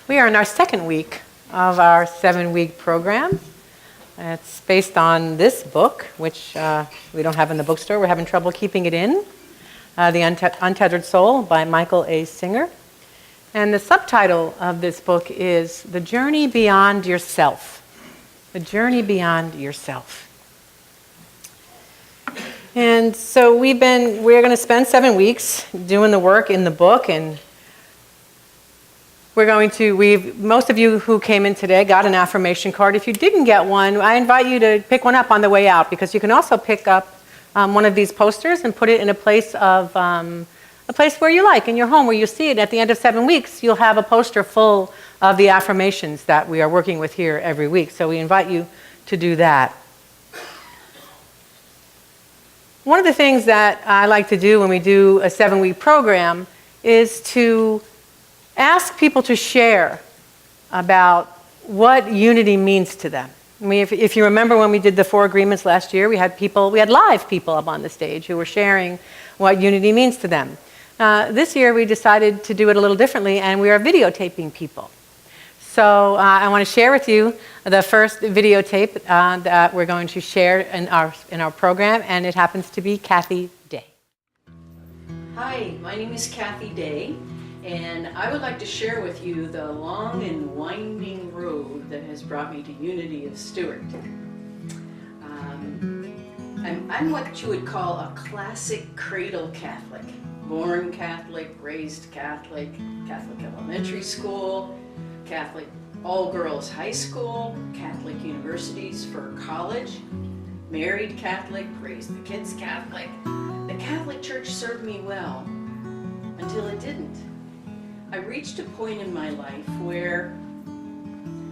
We are in our second week of our 7-week program. It's based on this book, which we don't have in the bookstore. We're having trouble keeping it in, The Untethered Soul by Michael A. Singer. And the subtitle of this book is The Journey Beyond Yourself. The Journey Beyond Yourself. And so we're going to spend 7 weeks doing the work in the book, and most of you who came in today got an affirmation card. If you didn't get one, I invite you to pick one up on the way out, because you can also pick up one of these posters and put it in a place where you like, in your home, where you see it. At the end of 7 weeks, you'll have a poster full of the affirmations that we are working with here every week. So we invite you to do that. One of the things that I like to do when we do a 7-week program is to ask people to share about what unity means to them. I mean, if you remember when we did the 4 agreements last year, we had live people up on the stage who were sharing what unity means to them. This year we decided to do it a little differently, and we are videotaping people. So I want to share with you the first videotape that we're going to share in our program, and it happens to be Kathy Day. Hi, my name is Kathy Day, and I would like to share with you the long and winding road that has brought me to Unity of Stuart. I'm what you would call a classic cradle Catholic. Born Catholic, raised Catholic, Catholic elementary school, Catholic all-girls high school, Catholic universities for college, married Catholic, raised the kids Catholic. The Catholic Church served me well until it didn't. I reached a point in my life where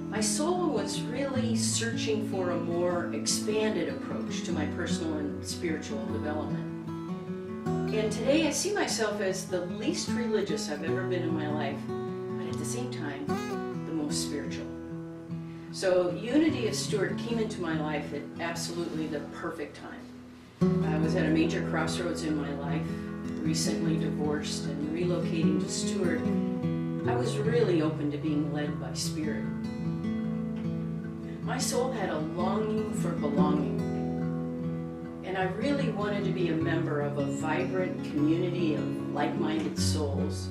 my soul was really searching for a more expanded approach to my personal and spiritual development. And today I see myself as the least religious I've ever been in my life, but at the same time, the most spiritual. So Unity of Stuart came into my life at absolutely the perfect time. I was at a major crossroads in my life, recently divorced and relocating to Stuart. I was really open to being led by Spirit. My soul had a longing for belonging, and I really wanted to be a member of a vibrant community of like-minded souls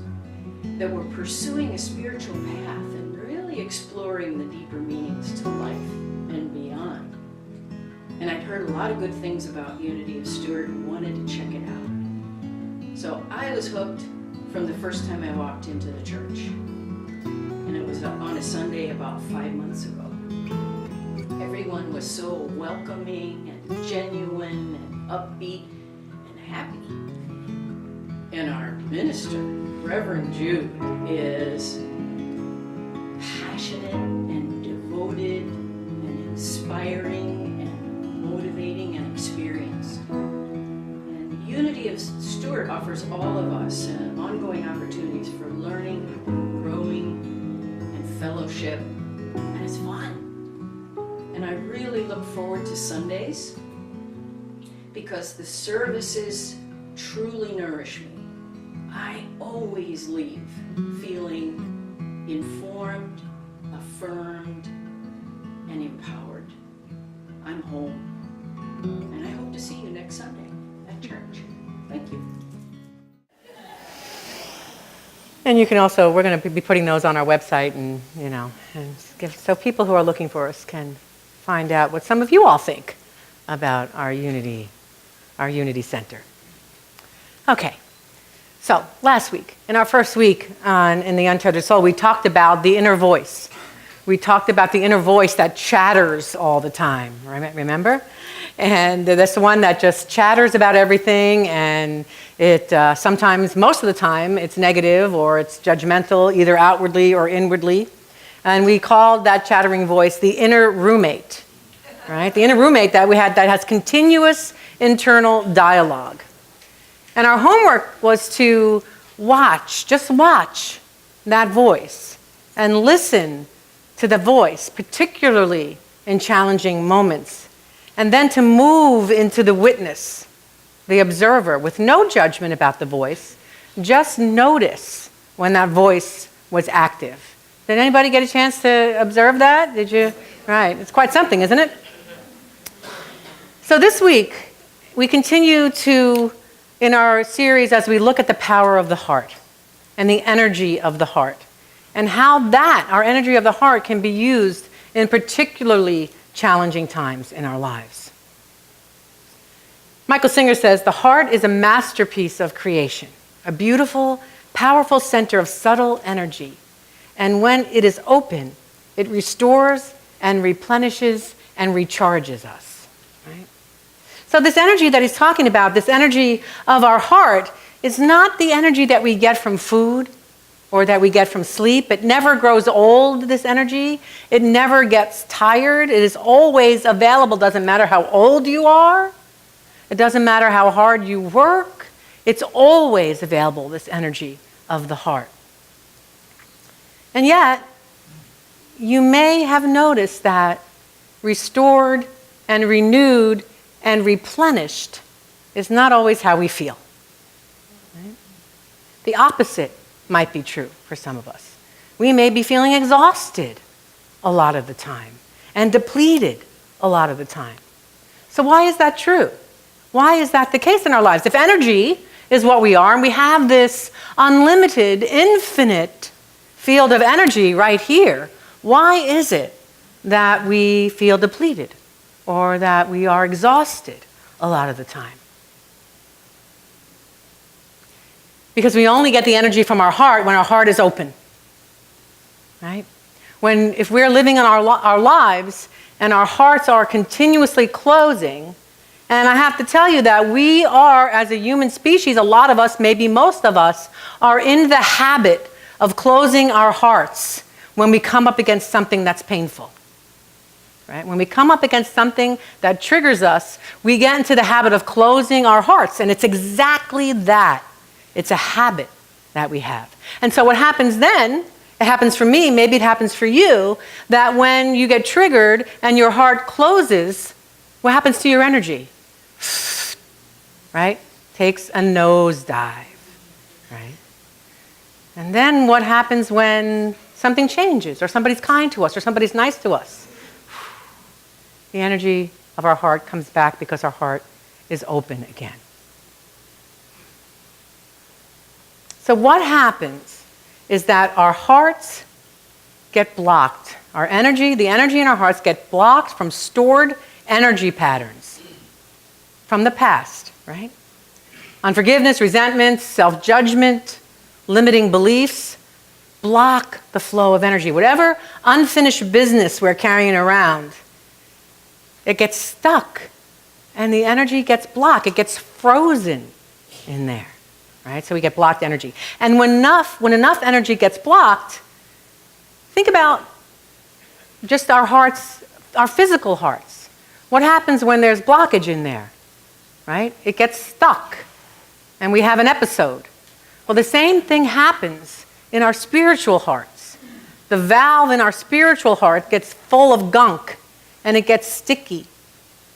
that were pursuing a spiritual path and really exploring the deeper meanings to life and beyond. And I'd heard a lot of good things about Unity of Stuart and wanted to check it out. So I was hooked from the first time I walked into the church. And it was on a Sunday about 5 months ago. Everyone was so welcoming and genuine and upbeat and happy. And our minister, Reverend Jude, is passionate and devoted and inspiring and motivating and experienced. And Unity of Stuart offers all of us ongoing opportunities for learning, growing, and fellowship, and it's fun. And I really look forward to Sundays because the services truly nourish me. I always leave feeling informed, affirmed, and empowered. I'm home. And I hope to see you next Sunday at church. Thank you. And you can also, we're going to be putting those on our website, and so people who are looking for us can find out what some of you all think about our Unity Center. Okay, so last week, in our first week in the Untethered Soul, we talked about the inner voice. We talked about the inner voice that chatters all the time, remember? And that's the one that just chatters about everything, and it sometimes, most of the time, it's negative or it's judgmental, either outwardly or inwardly. And we called that chattering voice the inner roommate, right? The inner roommate that we had that has continuous internal dialogue. And our homework was to just watch that voice and listen to the voice, particularly in challenging moments, and then to move into the witness, the observer, with no judgment about the voice. Just notice when that voice was active. Did anybody get a chance to observe that? Did you? Right. It's quite something, isn't it? So this week, we continue in our series as we look at the power of the heart and the energy of the heart and how our energy of the heart, can be used in particularly challenging times in our lives. Michael Singer says, the heart is a masterpiece of creation, a beautiful, powerful center of subtle energy. And when it is open, it restores and replenishes and recharges us. Right? So this energy that he's talking about, this energy of our heart, is not the energy that we get from food or that we get from sleep. It never grows old, this energy. It never gets tired. It is always available. Doesn't matter how old you are. It doesn't matter how hard you work. It's always available, this energy of the heart. And yet, you may have noticed that restored and renewed and replenished is not always how we feel. Right? The opposite might be true for some of us. We may be feeling exhausted a lot of the time and depleted a lot of the time. So why is that true? Why is that the case in our lives? If energy is what we are, and we have this unlimited, infinite field of energy right here, why is it that we feel depleted or that we are exhausted a lot of the time? Because we only get the energy from our heart when our heart is open, right? If we're living in our lives and our hearts are continuously closing, and I have to tell you that we are, as a human species, a lot of us, maybe most of us, are in the habit of closing our hearts when we come up against something that's painful. Right? When we come up against something that triggers us, we get into the habit of closing our hearts, and it's exactly that. It's a habit that we have. And so what happens then, it happens for me, maybe it happens for you, that when you get triggered and your heart closes, what happens to your energy? Right? Takes a nosedive. Right? And then what happens when something changes, or somebody's kind to us, or somebody's nice to us? The energy of our heart comes back because our heart is open again. So what happens is that our hearts get blocked. The energy in our hearts get blocked from stored energy patterns from the past, right? Unforgiveness, resentment, self-judgment, limiting beliefs block the flow of energy. Whatever unfinished business we're carrying around, it gets stuck and the energy gets blocked. It gets frozen in there. Right? So we get blocked energy. And when enough energy gets blocked, think about just our hearts, our physical hearts. What happens when there's blockage in there? Right? It gets stuck and we have an episode. Well, the same thing happens in our spiritual hearts. The valve in our spiritual heart gets full of gunk and it gets sticky.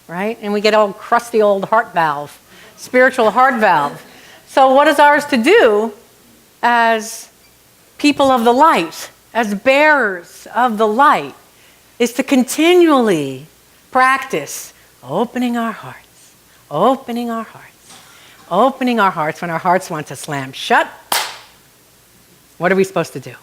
Right? And we get old crusty old heart valve, spiritual heart valve. So what is ours to do as people of the light, as bearers of the light, is to continually practice opening our hearts, opening our hearts, opening our hearts when our hearts want to slam shut. What are we supposed to do?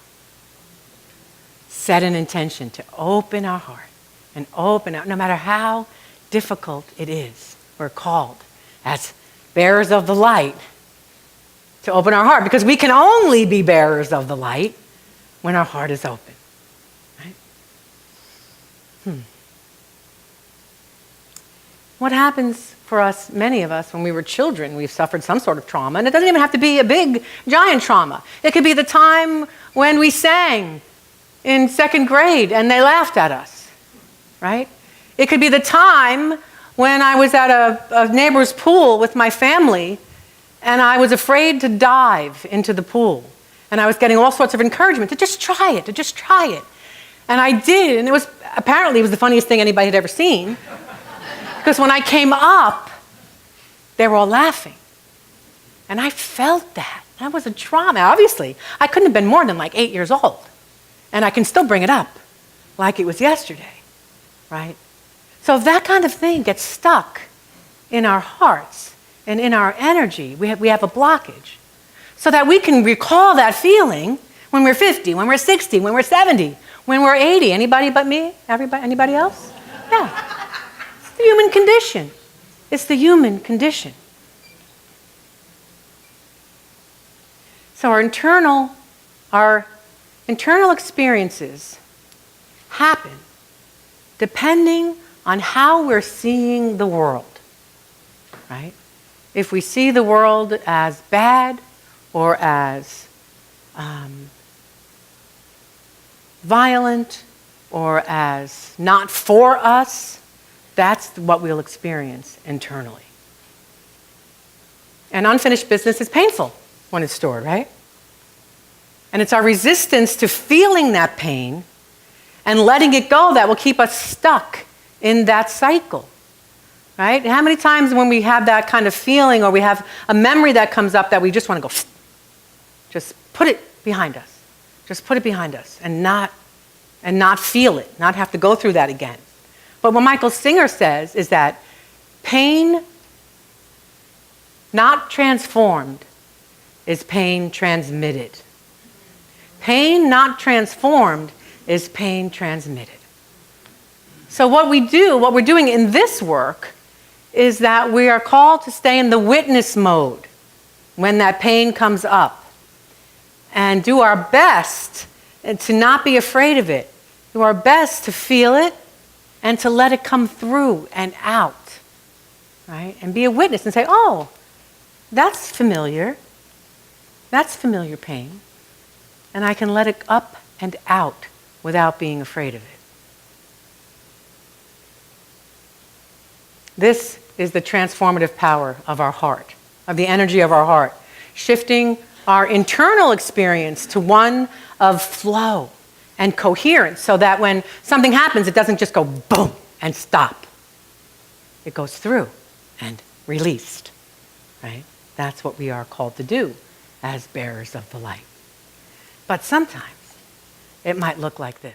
Set an intention to open our heart and open out, no matter how difficult it is. We're called as bearers of the light to open our heart, because we can only be bearers of the light when our heart is open. Right? What happens for us, many of us, when we were children? We've suffered some sort of trauma, and it doesn't even have to be a big, giant trauma. It could be the time when we sang in second grade and they laughed at us, right? It could be the time when I was at a neighbor's pool with my family and I was afraid to dive into the pool. And I was getting all sorts of encouragement to just try it, to just try it. And I did, and it was the funniest thing anybody had ever seen. Because when I came up, they were all laughing. And I felt that. That was a trauma. Obviously, I couldn't have been more than like 8 years old. And I can still bring it up like it was yesterday, right? So if that kind of thing gets stuck in our hearts and in our energy, we have a blockage. So that we can recall that feeling when we're 50, when we're 60, when we're 70, when we're 80. Anybody but me? Everybody? Anybody else? Yeah. It's the human condition. It's the human condition. So our internal experiences happen depending on how we're seeing the world, right? If we see the world as bad or as violent or as not for us, that's what we'll experience internally. And unfinished business is painful when it's stored, right? And it's our resistance to feeling that pain and letting it go that will keep us stuck in that cycle, right? How many times when we have that kind of feeling or we have a memory that comes up that we just want to go, just put it behind us. Just put it behind us and not feel it, not have to go through that again. But what Michael Singer says is that pain not transformed is pain transmitted. Pain not transformed is pain transmitted. So what we're doing in this work is that we are called to stay in the witness mode when that pain comes up and do our best to not be afraid of it. Do our best to feel it and to let it come through and out, right? And be a witness and say, oh, that's familiar. That's familiar pain. And I can let it up and out without being afraid of it. This is the transformative power of our heart, of the energy of our heart, shifting our internal experience to one of flow and coherence so that when something happens, it doesn't just go boom and stop. It goes through and released, right? That's what we are called to do as bearers of the light. But sometimes it might look like this.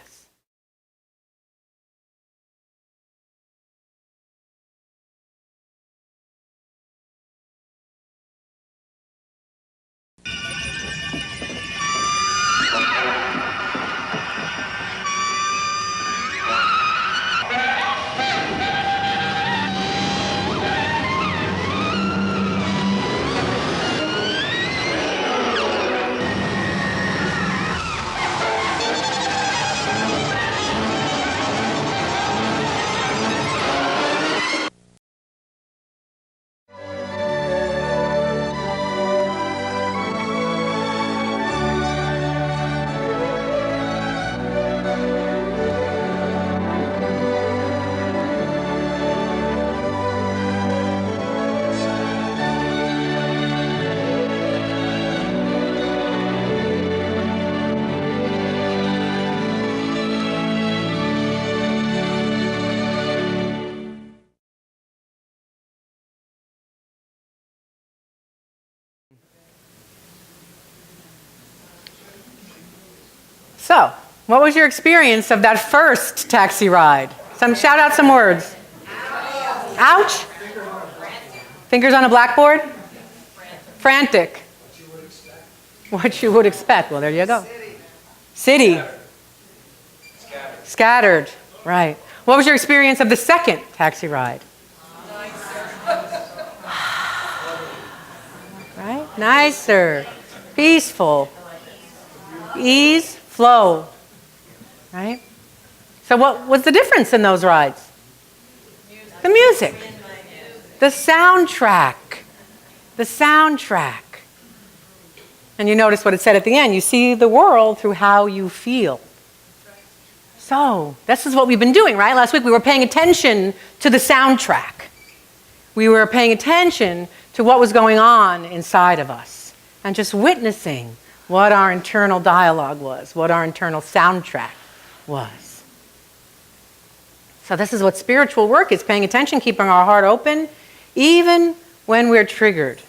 So, what was your experience of that first taxi ride? Shout out some words. Ouch. Fingers on a blackboard? Frantic. What you would expect. Well, there you go. City. Scattered. Right. What was your experience of the second taxi ride? Right? Nicer. Peaceful. Ease. Flow, right? So what was the difference in those rides? The music. The soundtrack. The soundtrack. And you notice what it said at the end. You see the world through how you feel. So this is what we've been doing, right? Last week we were paying attention to the soundtrack. We were paying attention to what was going on inside of us and just witnessing what our internal dialogue was, what our internal soundtrack was. So this is what spiritual work is, paying attention, keeping our heart open, even when we're triggered.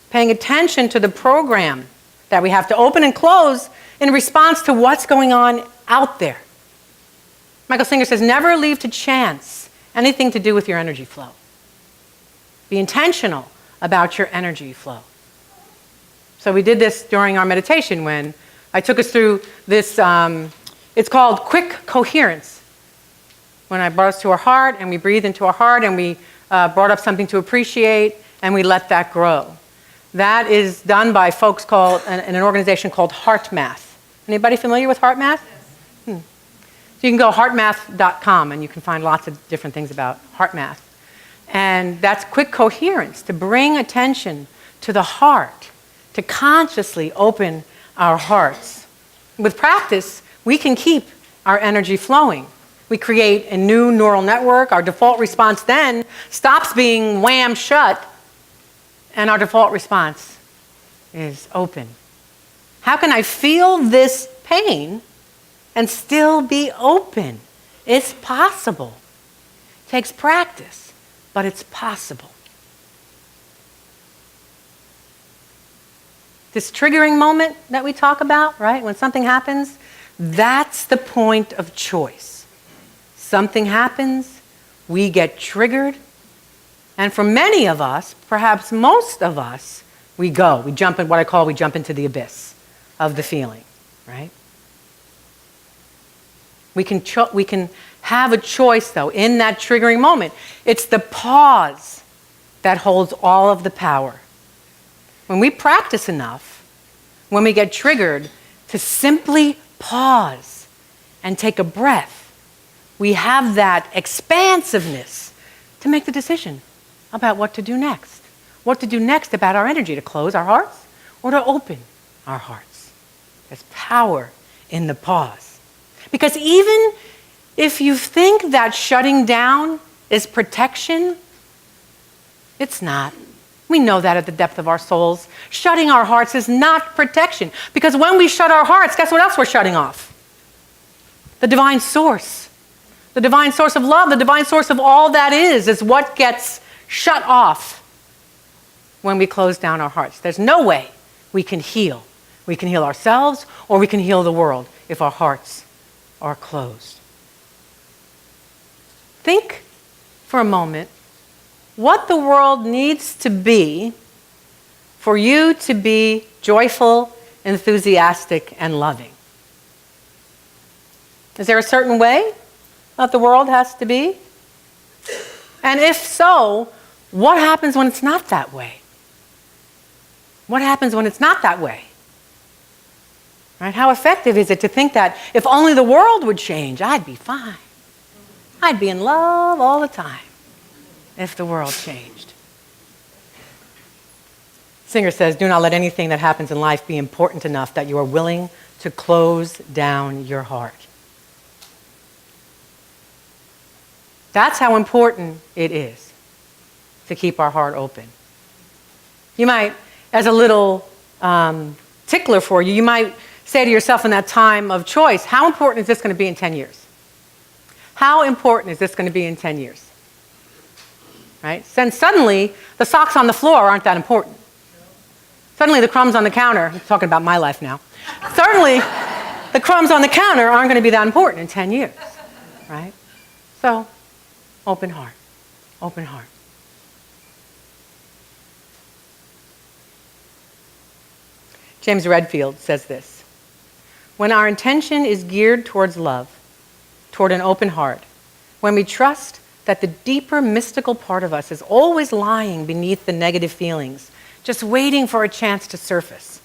Paying attention to the program that we have to open and close in response to what's going on out there. Michael Singer says, never leave to chance anything to do with your energy flow. Be intentional about your energy flow. So we did this during our meditation when I took us through this, it's called quick coherence. When I brought us to our heart and we breathed into our heart and we brought up something to appreciate and we let that grow. That is done by folks called, in an organization called HeartMath. Anybody familiar with HeartMath? Yes. So you can go heartmath.com and you can find lots of different things about HeartMath. And that's quick coherence, to bring attention to the heart, to consciously open our hearts. With practice, we can keep our energy flowing. We create a new neural network. Our default response then stops being wham shut, and our default response is open. How can I feel this pain and still be open? It's possible. It takes practice, but it's possible. This triggering moment that we talk about, right? When something happens, that's the point of choice. Something happens, we get triggered, and for many of us, perhaps most of us, we jump in we jump into the abyss of the feeling, right? We can have a choice, though, in that triggering moment. It's the pause that holds all of the power. When we practice enough, when we get triggered, to simply pause and take a breath, we have that expansiveness to make the decision about what to do next. What to do next about our energy, to close our hearts or to open our hearts. There's power in the pause. Because even if you think that shutting down is protection, it's not. We know that at the depth of our souls. Shutting our hearts is not protection. Because when we shut our hearts, guess what else we're shutting off? The divine source. The divine source of love, the divine source of all that is what gets shut off when we close down our hearts. There's no way we can heal. We can heal ourselves or we can heal the world if our hearts are closed. Think for a moment what the world needs to be for you to be joyful, enthusiastic, and loving. Is there a certain way that the world has to be? And if so, what happens when it's not that way? What happens when it's not that way? Right? How effective is it to think that if only the world would change, I'd be fine. I'd be in love all the time if the world changed. Singer says, do not let anything that happens in life be important enough that you are willing to close down your heart. That's how important it is to keep our heart open. You might, as a little tickler for you, you might say to yourself in that time of choice, how important is this going to be in 10 years? How important is this going to be in 10 years? Right? Then suddenly, the socks on the floor aren't that important. Suddenly, the crumbs on the counter, I'm talking about my life now. Suddenly, the crumbs on the counter aren't going to be that important in 10 years. Right? So, open heart. Open heart. James Redfield says this: when our intention is geared towards love, toward an open heart, when we trust that the deeper mystical part of us is always lying beneath the negative feelings, just waiting for a chance to surface,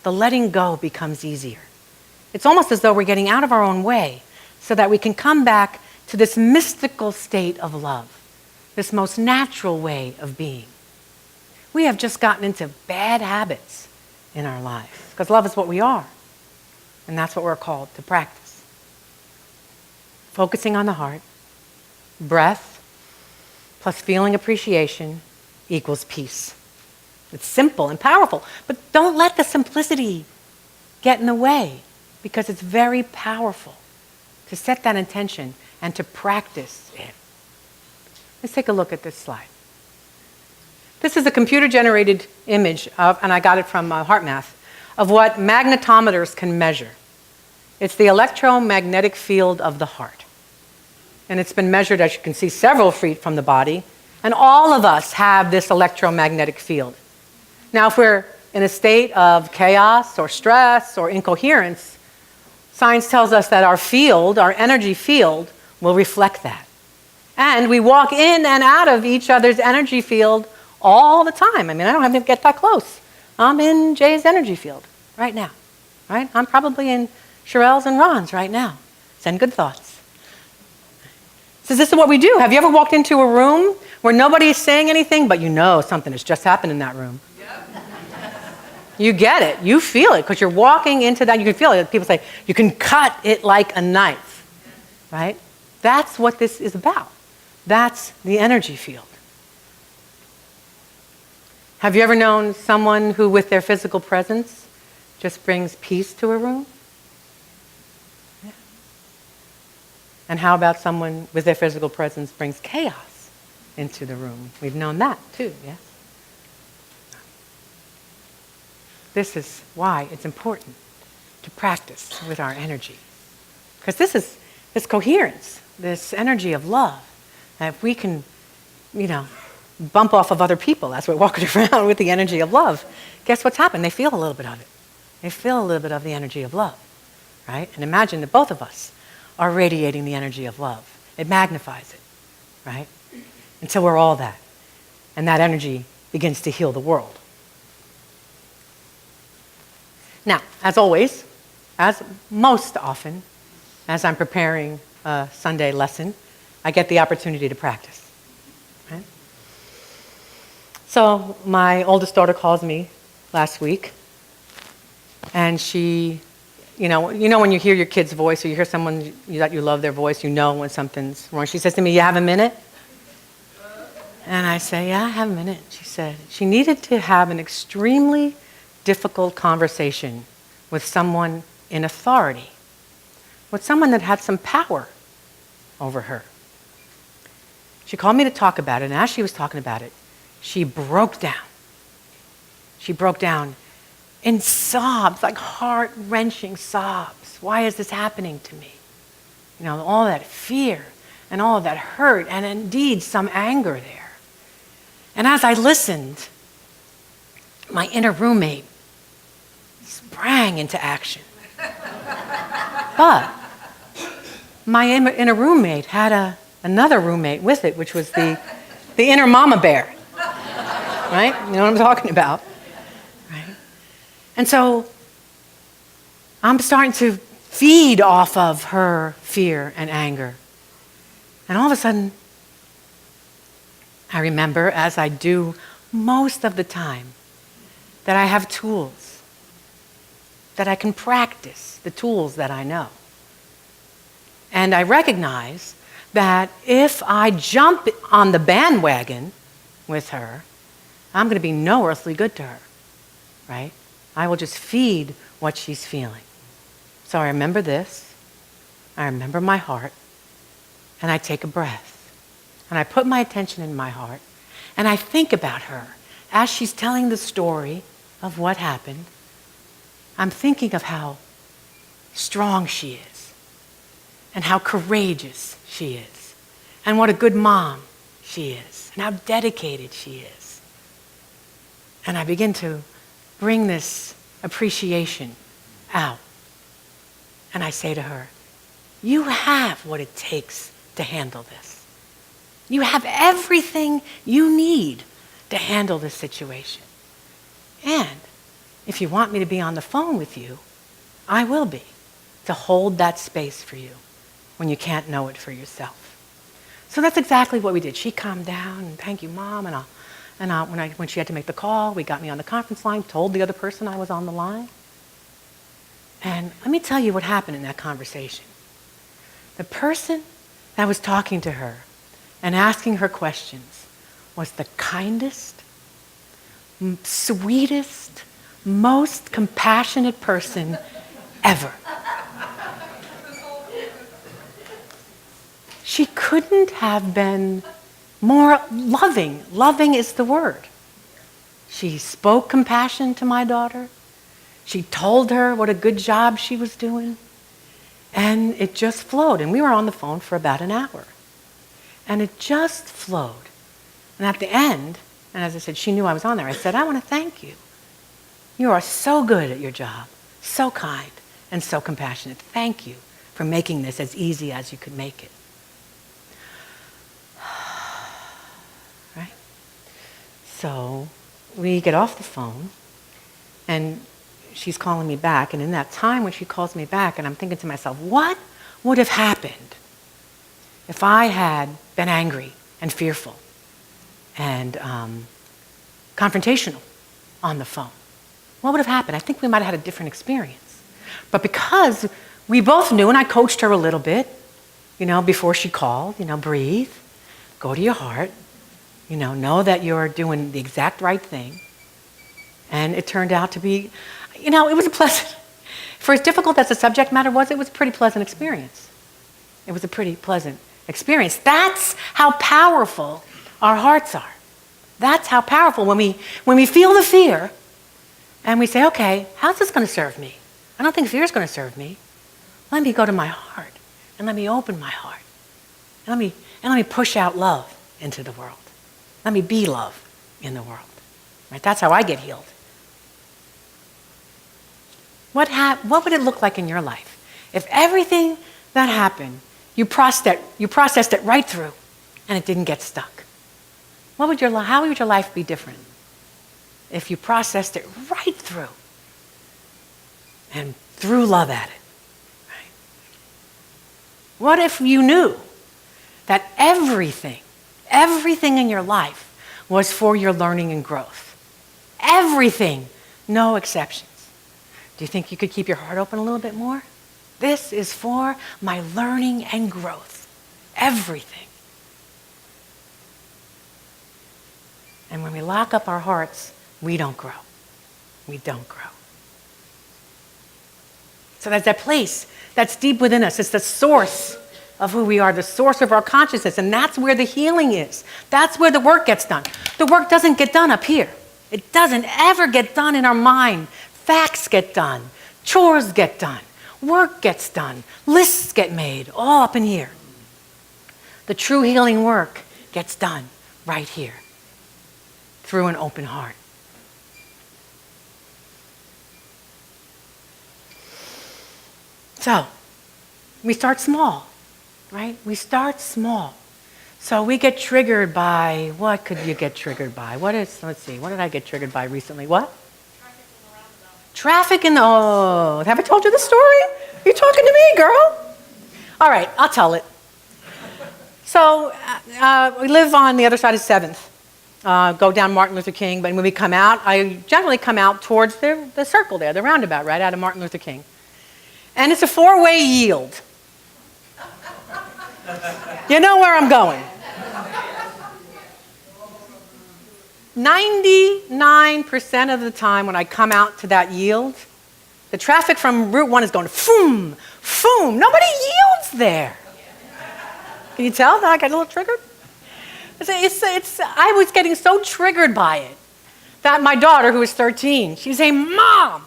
the letting go becomes easier. It's almost as though we're getting out of our own way so that we can come back to this mystical state of love, this most natural way of being. We have just gotten into bad habits in our lives because love is what we are, and that's what we're called to practice. Focusing on the heart, breath plus feeling appreciation equals peace. It's simple and powerful, but don't let the simplicity get in the way, because it's very powerful to set that intention and to practice it. Let's take a look at this slide. This is a computer-generated image of, and I got it from HeartMath, of what magnetometers can measure. It's the electromagnetic field of the heart. And it's been measured, as you can see, several feet from the body. And all of us have this electromagnetic field. Now, if we're in a state of chaos or stress or incoherence, science tells us that our field, our energy field, will reflect that. And we walk in and out of each other's energy field all the time. I mean, I don't have to get that close. I'm in Jay's energy field right now, right? I'm probably in Sherelle's and Ron's right now. Send good thoughts. So this is what we do. Have you ever walked into a room where nobody is saying anything, but you know something has just happened in that room? Yep. You get it. You feel it because you're walking into that. You can feel it. People say, you can cut it like a knife, right? That's what this is about. That's the energy field. Have you ever known someone who, with their physical presence, just brings peace to a room? Yeah. And how about someone with their physical presence brings chaos into the room? We've known that too, yes? This is why it's important to practice with our energy. Because this is this coherence, this energy of love. And if we can, bump off of other people as we're walking around with the energy of love, guess what's happened? They feel a little bit of it. They feel a little bit of the energy of love, right? And imagine that both of us are radiating the energy of love. It magnifies it, right? Until we're all that. And that energy begins to heal the world. Now, as always, as most often, as I'm preparing a Sunday lesson, I get the opportunity to practice. Right? So my oldest daughter calls me last week, and she, when you hear your kid's voice or you hear someone that you love their voice, you know when something's wrong. She says to me, "You have a minute?" And I say, "Yeah, I have a minute." She said she needed to have an extremely difficult conversation with someone in authority, with someone that had some power over her. She called me to talk about it, and as she was talking about it, she broke down. She broke down in sobs, like heart-wrenching sobs. Why is this happening to me? All that fear and all of that hurt, and indeed some anger there. And as I listened, my inner roommate sprang into action. But my inner roommate had another roommate with it, which was the inner mama bear. Right? You know what I'm talking about. Right? And so I'm starting to feed off of her fear and anger. And all of a sudden, I remember, as I do most of the time, that I have tools, that I can practice the tools that I know. And I recognize that if I jump on the bandwagon with her, I'm going to be no earthly good to her, right? I will just feed what she's feeling. So I remember this, I remember my heart, and I take a breath. And I put my attention in my heart, and I think about her as she's telling the story of what happened. I'm thinking of how strong she is, and how courageous she is, and what a good mom she is, and how dedicated she is. And I begin to bring this appreciation out. And I say to her, "You have what it takes to handle this. You have everything you need to handle this situation. And if you want me to be on the phone with you, I will be, to hold that space for you when you can't know it for yourself." So that's exactly what we did. She calmed down, and "Thank you, Mom." When she had to make the call, we got me on the conference line, told the other person I was on the line. And let me tell you what happened in that conversation. The person that was talking to her and asking her questions was the kindest, sweetest, most compassionate person ever. She couldn't have been more loving. Loving is the word. She spoke compassion to my daughter. She told her what a good job she was doing. And it just flowed. And we were on the phone for about an hour. And it just flowed. And at the end, and as I said, she knew I was on there, I said, I want to thank you. You are so good at your job, so kind, and so compassionate. Thank you for making this as easy as you could make it. Right? So we get off the phone, and she's calling me back. And in that time when she calls me back, and I'm thinking to myself, what would have happened if I had been angry and fearful and confrontational on the phone? What would have happened? I think we might have had a different experience. But because we both knew, and I coached her a little bit, before she called, breathe, go to your heart, know that you're doing the exact right thing. And it turned out to be, it was a pleasant, for as difficult as the subject matter was, it was a pretty pleasant experience. It was a pretty pleasant experience. That's how powerful our hearts are. That's how powerful when we feel the fear and we say, okay, how's this going to serve me? I don't think fear is going to serve me. Let me go to my heart and let me open my heart. And let me push out love into the world. Let me be love in the world. Right? That's how I get healed. What would it look like in your life if everything that happened, you processed it right through and it didn't get stuck? How would your life be different if you processed it right through and threw love at it? Right? What if you knew that everything in your life was for your learning and growth? Everything, no exceptions. Do you think you could keep your heart open a little bit more? This is for my learning and growth. Everything. And when we lock up our hearts, we don't grow. We don't grow. So that's that place that's deep within us. It's the source of who we are, the source of our consciousness, and that's where the healing is. That's where the work gets done. The work doesn't get done up here. It doesn't ever get done in our mind. Facts get done. Chores get done. Work gets done. Lists get made, all up in here. The true healing work gets done right here, through an open heart. So, we start small, right? We start small. So we get triggered by, what could you get triggered by? Let's see, what did I get triggered by recently? What? Traffic in the, oh, have I told you the story? You're talking to me, girl. All right, I'll tell it. So we live on the other side of 7th. Go down Martin Luther King, but when we come out, I generally come out towards the circle there, the roundabout, right out of Martin Luther King. And it's a 4-way yield. You know where I'm going. 99% of the time when I come out to that yield, the traffic from Route 1 is going foom, foom. Nobody yields there. Can you tell that I got a little triggered? I was getting so triggered by it that my daughter, who was 13, she's saying, Mom,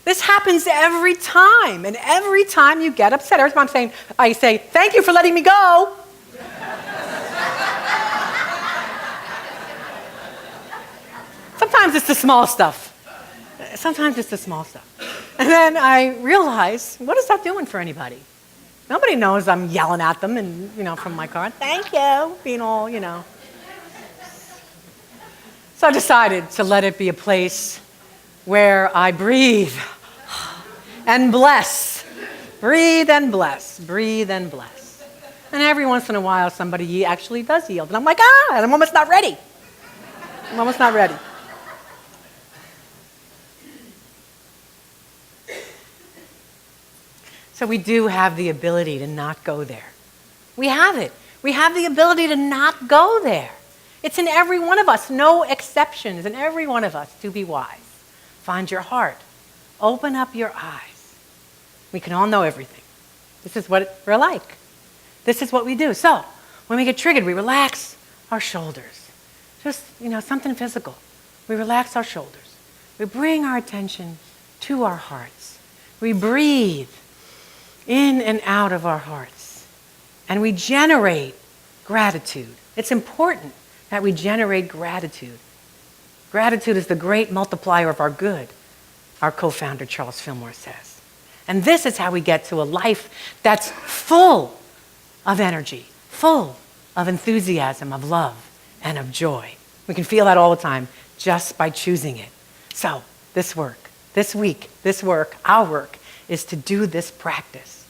this happens every time. And every time you get upset, every time I say, thank you for letting me go. Sometimes it's the small stuff. And then I realize, what is that doing for anybody? Nobody knows I'm yelling at them and, from my car, thank you, being all, So I decided to let it be a place where I breathe and bless. Breathe and bless. Breathe and bless. And every once in a while, somebody actually does yield. And I'm like, I'm almost not ready. So we do have the ability to not go there. We have it. We have the ability to not go there. It's in every one of us. No exceptions in every one of us to be wise. Find your heart. Open up your eyes. We can all know everything. This is what we're like. This is what we do. So when we get triggered, we relax our shoulders. Just, something physical. We relax our shoulders. We bring our attention to our hearts. We breathe. in and out of our hearts. And we generate gratitude. It's important that we generate gratitude. Gratitude is the great multiplier of our good, our co-founder Charles Fillmore says. And this is how we get to a life that's full of energy, full of enthusiasm, of love, and of joy. We can feel that all the time just by choosing it. So this work, this week, this work, our work, is to do this practice.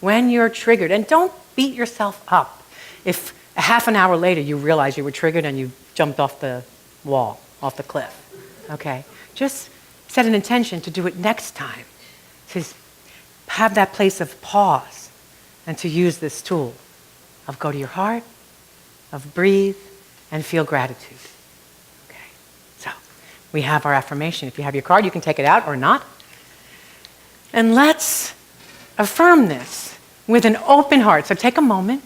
When you're triggered, and don't beat yourself up if a half an hour later you realize you were triggered and you jumped off the wall, off the cliff, okay? Just set an intention to do it next time, to have that place of pause and to use this tool of go to your heart, of breathe, and feel gratitude. Okay, so we have our affirmation. If you have your card, you can take it out or not. And let's affirm this with an open heart. So take a moment,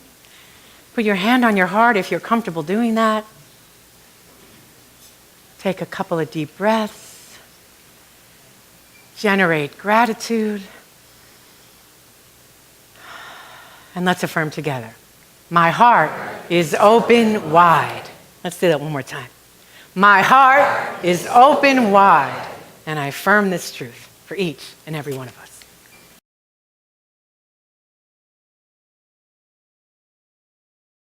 put your hand on your heart if you're comfortable doing that. Take a couple of deep breaths. Generate gratitude. And let's affirm together. My heart is open wide. Let's do that one more time. My heart is open wide. And I affirm this truth for each and every one of us.